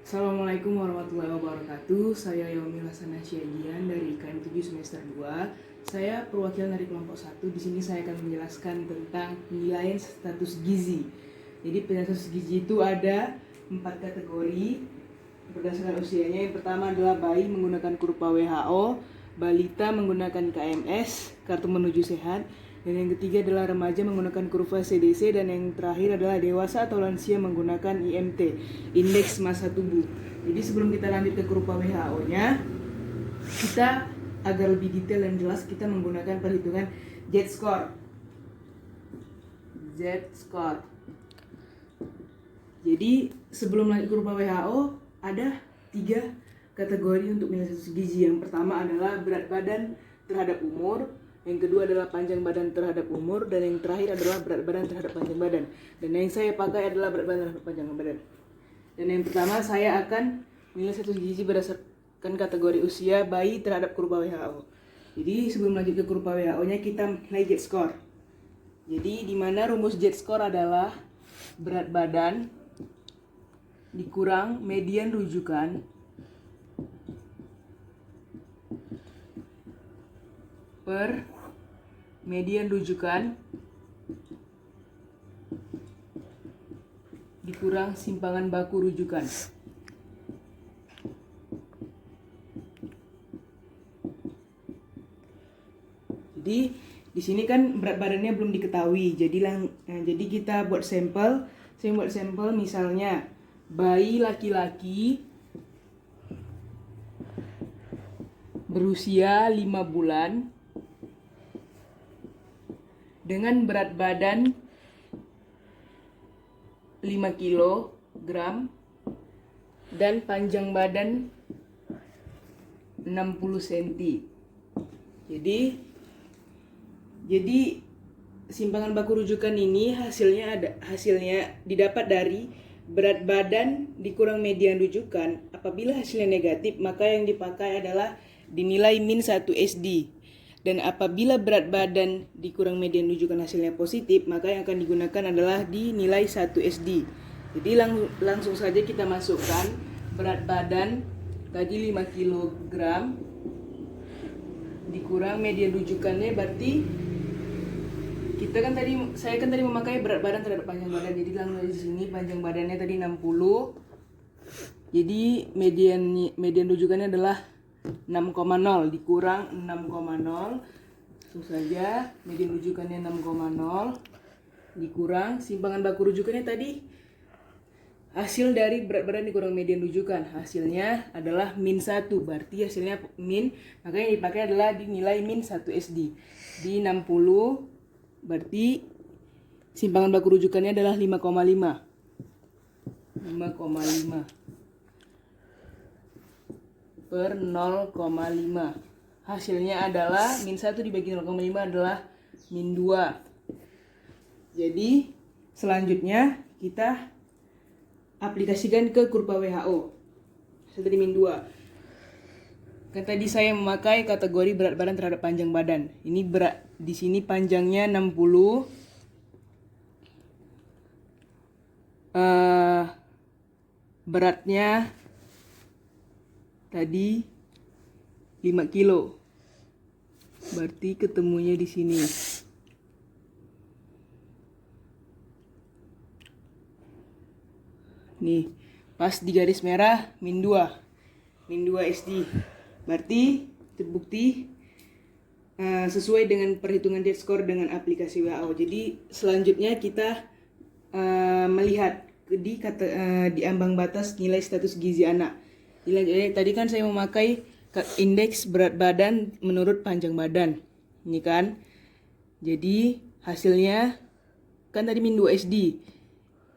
Assalamualaikum warahmatullahi wabarakatuh. Saya Yomi Lasana Syagian dari IKM 7 semester 2. Saya perwakilan dari kelompok 1. Di sini saya akan menjelaskan tentang penilaian status gizi. Jadi penilaian status gizi itu ada 4 kategori berdasarkan usianya. Yang pertama adalah bayi menggunakan kurva WHO, balita menggunakan KMS, kartu menuju sehat, dan yang ketiga adalah remaja menggunakan kurva CDC, dan yang terakhir adalah dewasa atau lansia menggunakan IMT, indeks massa tubuh. Jadi sebelum kita lanjut ke kurva WHO-nya, kita agar lebih detail dan jelas kita menggunakan perhitungan Z-score. Z-score. Jadi sebelum lanjut kurva WHO ada 3 kategori untuk nilai status gizi. Yang pertama adalah berat badan terhadap umur, yang kedua adalah panjang badan terhadap umur, dan yang terakhir adalah berat badan terhadap panjang badan. Dan yang saya pakai adalah berat badan terhadap panjang badan. Dan yang pertama saya akan nilai status gizi berdasarkan kategori usia bayi terhadap kurva WHO. Jadi sebelum lanjut ke kurva WHO-nya kita nilai Z-score. Jadi di mana rumus Z-score adalah berat badan dikurang median rujukan per median rujukan dikurang simpangan baku rujukan. Jadi di sini kan berat badannya belum diketahui. Jadi kita buat sampel. Saya buat sampel misalnya bayi laki-laki berusia 5 bulan dengan berat badan 5 kg dan panjang badan 60 cm. Jadi simpangan baku rujukan ini hasilnya didapat dari berat badan dikurang median rujukan. Apabila hasilnya negatif, maka yang dipakai adalah dinilai min 1 SD. Dan apabila berat badan dikurang median rujukan hasilnya positif, maka yang akan digunakan adalah dinilai 1 SD. Jadi langsung saja kita masukkan berat badan tadi 5 kg dikurang median rujukannya, berarti saya kan tadi memakai berat badan terhadap panjang badan. Jadi langsung di sini panjang badannya tadi 60. Jadi median rujukannya adalah 6,0 dikurang 6,0. Langsung saja median rujukannya 6,0 dikurang simpangan baku rujukannya tadi hasil dari berat badan dikurang median rujukan. Hasilnya adalah min 1, berarti hasilnya min, maka yang dipakai adalah dinilai min 1 SD. Di 60 berarti simpangan baku rujukannya adalah 5,5 per 0,5. Hasilnya adalah min 1 dibagi 0,5 adalah min 2. Jadi selanjutnya kita aplikasikan ke kurva WHO. Seperti min 2. Kan tadi saya memakai kategori berat badan terhadap panjang badan. Ini berat di sini panjangnya 60. Beratnya tadi 5 kilo. Berarti ketemunya di sini. Nih, pas di garis merah min 2 SD. Berarti terbukti sesuai dengan perhitungan Z-score dengan aplikasi WHO. Jadi selanjutnya kita melihat di ambang batas nilai status gizi anak. Tadi kan saya memakai indeks berat badan menurut panjang badan. Ini kan. Jadi hasilnya kan tadi min 2 SD.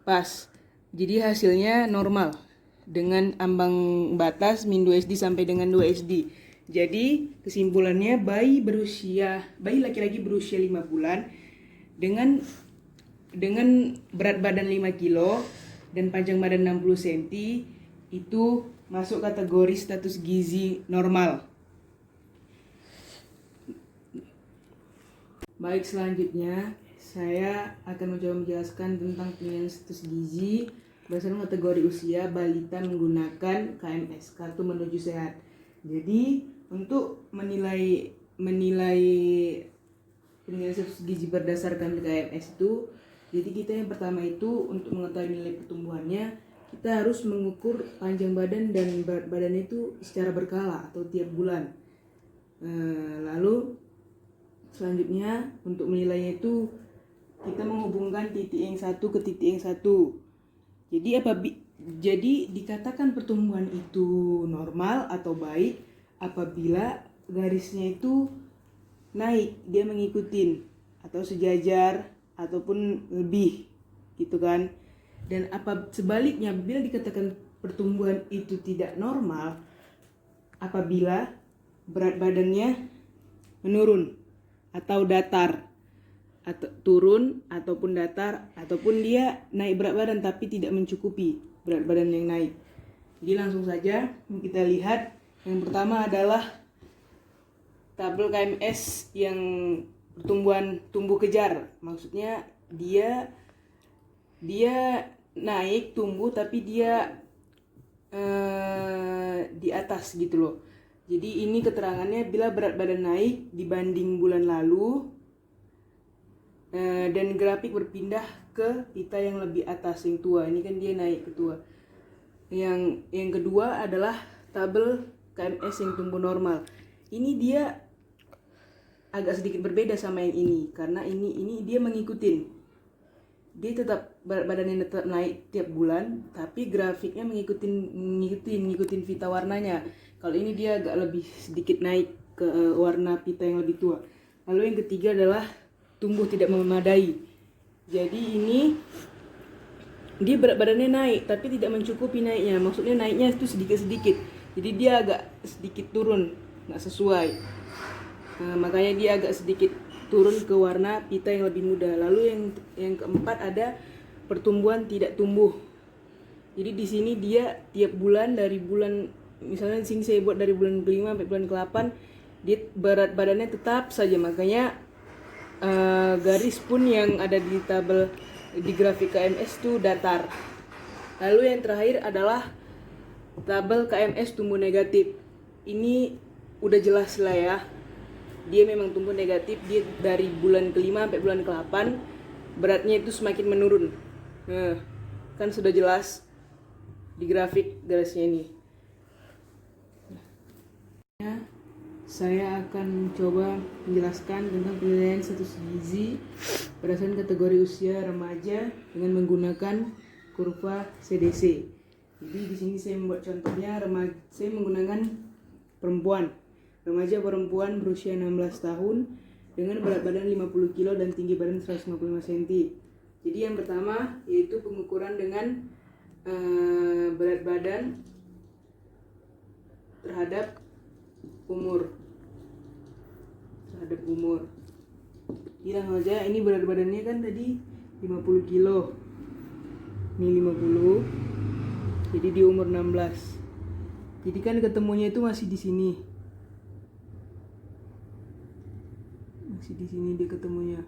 Pas. Jadi hasilnya normal dengan ambang batas min 2 SD sampai dengan 2 SD. Jadi kesimpulannya bayi laki-laki berusia 5 bulan dengan berat badan 5 kilo dan panjang badan 60 cm itu masuk kategori status gizi normal. Baik, selanjutnya saya akan mencoba menjelaskan tentang penilaian status gizi berdasarkan kategori usia balita menggunakan KMS, kartu menuju sehat. Jadi untuk menilai penilaian status gizi berdasarkan KMS itu, jadi kita yang pertama itu untuk mengetahui nilai pertumbuhannya, kita harus mengukur panjang badan dan berat badannya itu secara berkala atau tiap bulan. Lalu selanjutnya untuk menilainya itu kita menghubungkan titik yang satu ke titik yang satu. Jadi dikatakan pertumbuhan itu normal atau baik apabila garisnya itu naik, dia mengikuti atau sejajar ataupun lebih gitu kan. Dan sebaliknya bila dikatakan pertumbuhan itu tidak normal apabila berat badannya menurun atau datar, atau turun ataupun datar, ataupun dia naik berat badan tapi tidak mencukupi berat badan yang naik. Jadi langsung saja kita lihat. Yang pertama adalah tabel KMS yang pertumbuhan tumbuh kejar. Maksudnya dia naik tumbuh tapi dia di atas gitu loh. Jadi ini keterangannya bila berat badan naik dibanding bulan lalu, dan grafik berpindah ke pita yang lebih atas, yang tua. Ini kan dia naik ke tua. Yang kedua adalah tabel KMS yang tumbuh normal. Ini dia agak sedikit berbeda sama yang ini, karena ini dia mengikutin. Dia tetap berat badannya tetap naik tiap bulan, tapi grafiknya ngikutin pita warnanya. Kalau ini dia agak lebih sedikit naik ke warna pita yang lebih tua. Lalu yang ketiga adalah tumbuh tidak memadai. Jadi ini dia berat badannya naik tapi tidak mencukupi naiknya. Maksudnya naiknya itu sedikit-sedikit. Jadi dia agak sedikit turun, nggak sesuai. Makanya dia agak sedikit turun ke warna pita yang lebih muda. Lalu yang keempat ada pertumbuhan tidak tumbuh. Jadi di sini dia tiap bulan, dari bulan, misalnya di sini saya buat dari bulan ke-5 sampai bulan ke-8, dia berat badannya tetap saja. Makanya garis pun yang ada di tabel di grafik KMS itu datar. Lalu yang terakhir adalah tabel KMS tumbuh negatif. Ini udah jelas lah ya, dia memang tumbuh negatif. Dia dari bulan ke-5 sampai bulan ke-8 beratnya itu semakin menurun. Kan sudah jelas di grafik garisnya ini. Saya akan coba menjelaskan tentang penilaian status gizi berdasarkan kategori usia remaja dengan menggunakan kurva CDC. Jadi di sini saya membuat contohnya saya menggunakan remaja perempuan berusia 16 tahun dengan berat badan 50 kg dan tinggi badan 155 cm. Jadi yang pertama yaitu pengukuran dengan berat badan terhadap umur. Bilang aja ini berat badannya kan tadi 50 kilo. Ini 50. Jadi di umur 16. Jadi kan ketemunya itu masih di sini. Masih di sini dia ketemunya.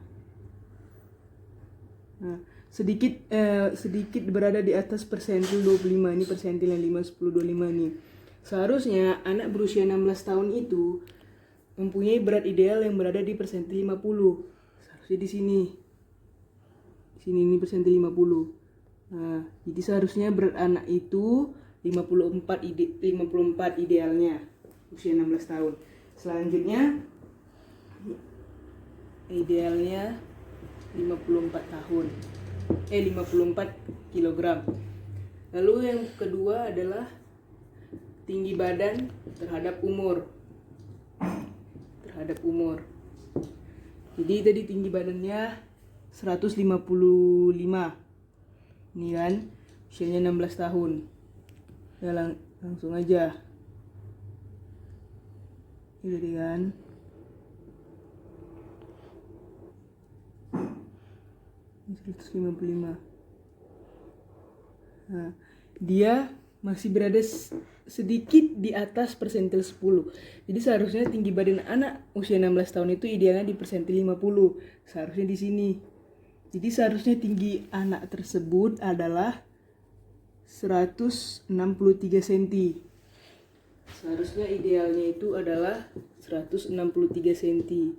Nah, sedikit berada di atas persentil 25. Ini persentil yang 5, 10, 25 nih. Seharusnya anak berusia 16 tahun itu mempunyai berat ideal yang berada di persentil 50. Seharusnya di sini. Di sini ini persentil 50. Nah, jadi seharusnya berat anak itu 54 idealnya usia 16 tahun. Selanjutnya idealnya 54 tahun. 54 kilogram. Lalu yang kedua adalah tinggi badan terhadap umur. Jadi tadi tinggi badannya 155. Ini kan usianya 16 tahun. Ya langsung aja. Ini tadi kan. Ini 155. Nah, dia masih berada sedikit di atas persentil 10. Jadi seharusnya tinggi badan anak usia 16 tahun itu idealnya di persentil 50. Seharusnya di sini. Jadi seharusnya tinggi anak tersebut adalah 163 cm. Seharusnya idealnya itu adalah 163 cm.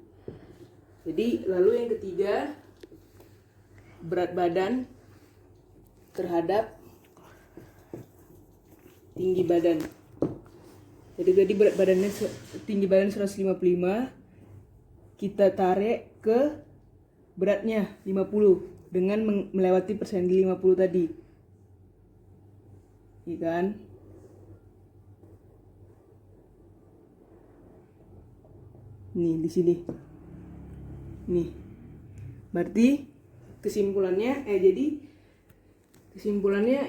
Jadi lalu yang ketiga, berat badan terhadap tinggi badan. Jadi berat badannya tinggi badan 155, kita tarik ke beratnya 50 dengan melewati persentile 50 tadi. Iya kan? Nih di sini. Nih. Berarti kesimpulannya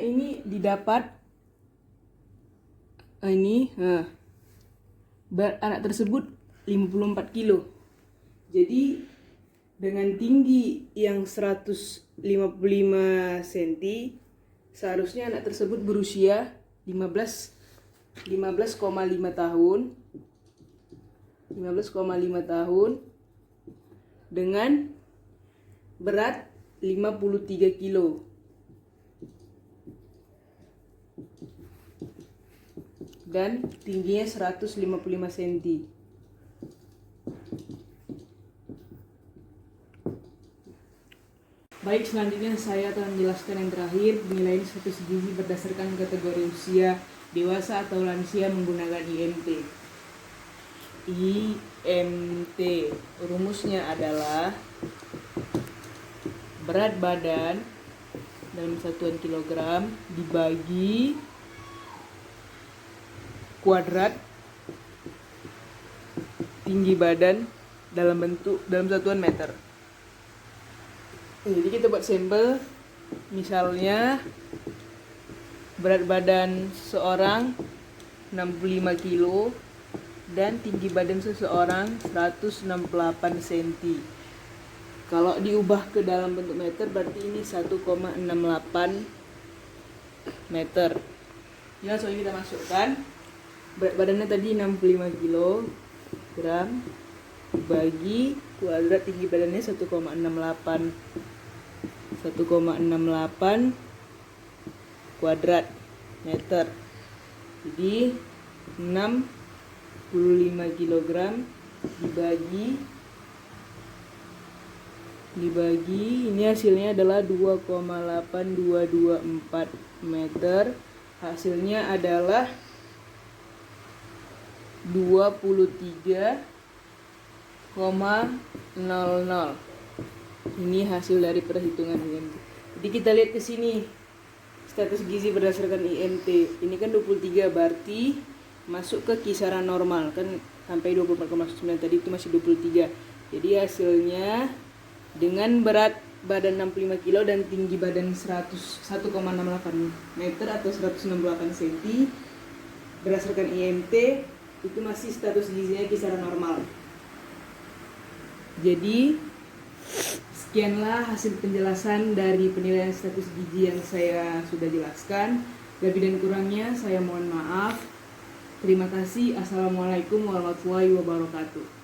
ini didapat berat anak tersebut 54 kilo. Jadi dengan tinggi yang 155 cm, seharusnya anak tersebut berusia 15,5 tahun. 15,5 tahun dengan berat 53 kilo. Dan tingginya 155 cm. Baik, selanjutnya saya akan menjelaskan yang terakhir, penilaian status gizi berdasarkan kategori usia, dewasa atau lansia menggunakan IMT. IMT rumusnya adalah berat badan dalam satuan kilogram dibagi kuadrat tinggi badan dalam satuan meter. Jadi kita buat sampel, misalnya berat badan seseorang 65 kilo dan tinggi badan seseorang 168 cm. Kalau diubah ke dalam bentuk meter berarti ini 1,68 meter. Ya, soalnya kita masukkan berat badannya tadi 65 kg dibagi kuadrat tinggi badannya 1,68 kuadrat meter. Jadi 65 kg dibagi ini hasilnya adalah 2,8224 meter. Hasilnya adalah 23,00. Ini hasil dari perhitungan IMT. Jadi kita lihat ke sini. Status gizi berdasarkan IMT. Ini kan 23, berarti masuk ke kisaran normal. Kan sampai 24,9 tadi itu masih 23. Jadi hasilnya dengan berat badan 65 kilo dan tinggi badan 1,68 meter atau 168 cm berdasarkan IMT itu masih status gizinya kisaran normal. Jadi sekianlah hasil penjelasan dari penilaian status gizi yang saya sudah jelaskan. Lebih dan kurangnya saya mohon maaf. Terima kasih. Assalamualaikum warahmatullahi wabarakatuh.